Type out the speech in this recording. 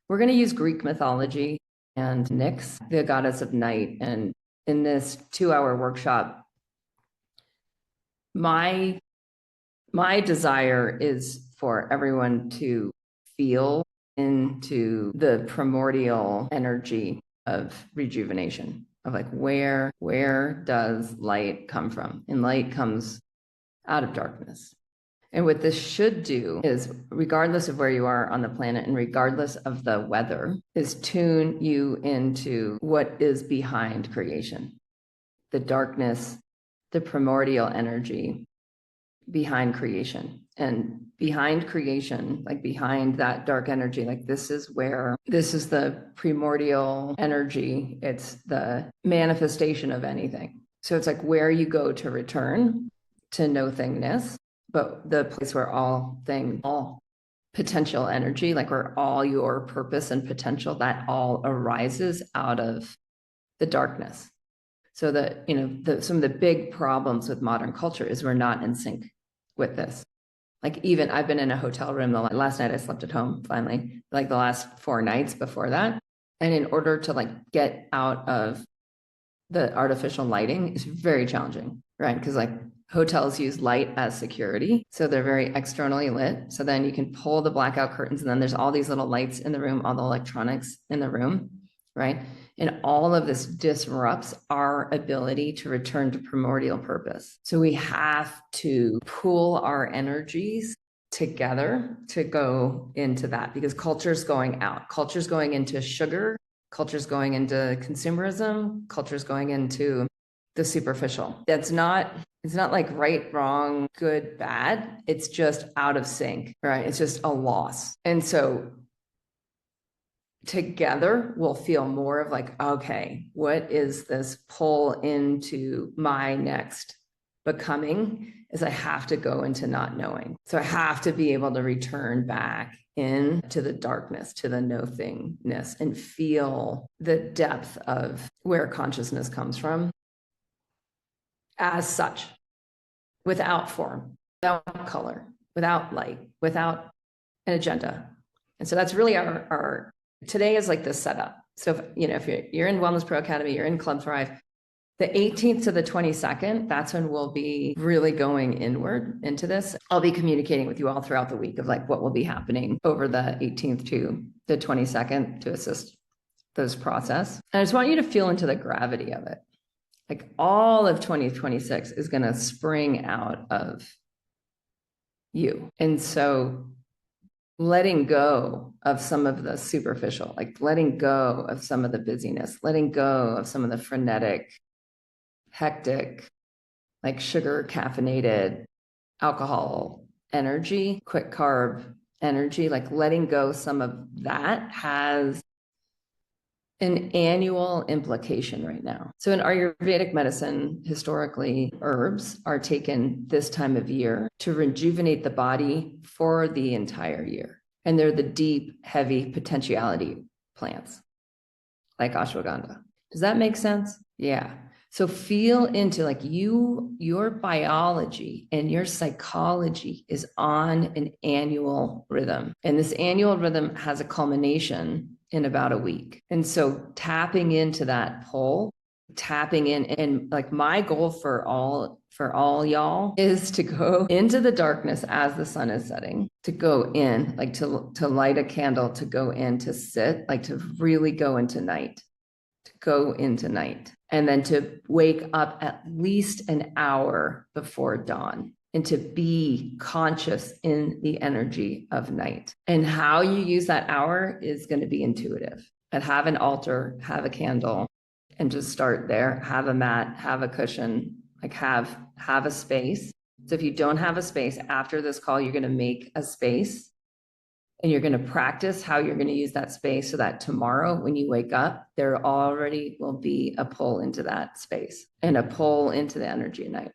We're going to use Greek mythology and Nyx, the goddess of night. And in this 2-hour workshop, my desire is for everyone to feel into the primordial energy of rejuvenation, of like where does light come from? And light comes out of darkness. And what this should do is, regardless of where you are on the planet and regardless of the weather, is tune you into what is behind creation, the darkness, the primordial energy behind creation. And behind creation, like behind that dark energy, like this is the primordial energy. It's the manifestation of anything. So it's like where you go to return to no-thingness, but the place where all potential energy, like where all your purpose and potential, that all arises out of the darkness. So that, some of the big problems with modern culture is we're not in sync with this. Like even I've been in a hotel room, last night I slept at home finally, like the last 4 nights before that. And in order to like get out of the artificial lighting is very challenging, right? Because like hotels use light as security. So they're very externally lit. So then you can pull the blackout curtains and then there's all these little lights in the room, all the electronics in the room, right? And all of this disrupts our ability to return to primordial purpose. So we have to pool our energies together to go into that, because culture's going out. Culture's going into sugar. Culture's going into consumerism. Culture's going into the superficial. It's not like right, wrong, good, bad. It's just out of sync, right? It's just a loss. And so together we'll feel more of like, okay, what is this pull into my next becoming? Is I have to go into not knowing. So I have to be able to return back into the darkness, to the no-thingness, and feel the depth of where consciousness comes from as such, without form, without color, without light, without an agenda. And so that's really our today is like the setup. So if you're in Wellness Pro Academy, you're in Club Thrive, the 18th to the 22nd, that's when we'll be really going inward into this. I'll be communicating with you all throughout the week of like what will be happening over the 18th to the 22nd to assist this process. And I just want you to feel into the gravity of it. Like all of 2026 is going to spring out of you. And so letting go of some of the superficial, like letting go of some of the busyness, letting go of some of the frenetic, hectic, like sugar, caffeinated, alcohol energy, quick carb energy, like letting go some of that has an annual implication right now. So in Ayurvedic medicine, historically, herbs are taken this time of year to rejuvenate the body for the entire year. And they're the deep, heavy potentiality plants, like ashwagandha. Does that make sense? Yeah. So feel into like your biology and your psychology is on an annual rhythm. And this annual rhythm has a culmination in about a week. And so tapping into that pull, tapping in, and like my goal for all y'all is to go into the darkness as the sun is setting, to go in, like to light a candle, to go in, to sit, like to really go into night, and then to wake up at least an hour before dawn and to be conscious in the energy of night. And how you use that hour is going to be intuitive. And have an altar, have a candle, and just start there. Have a mat, have a cushion, like have a space. So if you don't have a space after this call, you're going to make a space. And you're going to practice how you're going to use that space so that tomorrow when you wake up, there already will be a pull into that space and a pull into the energy of night.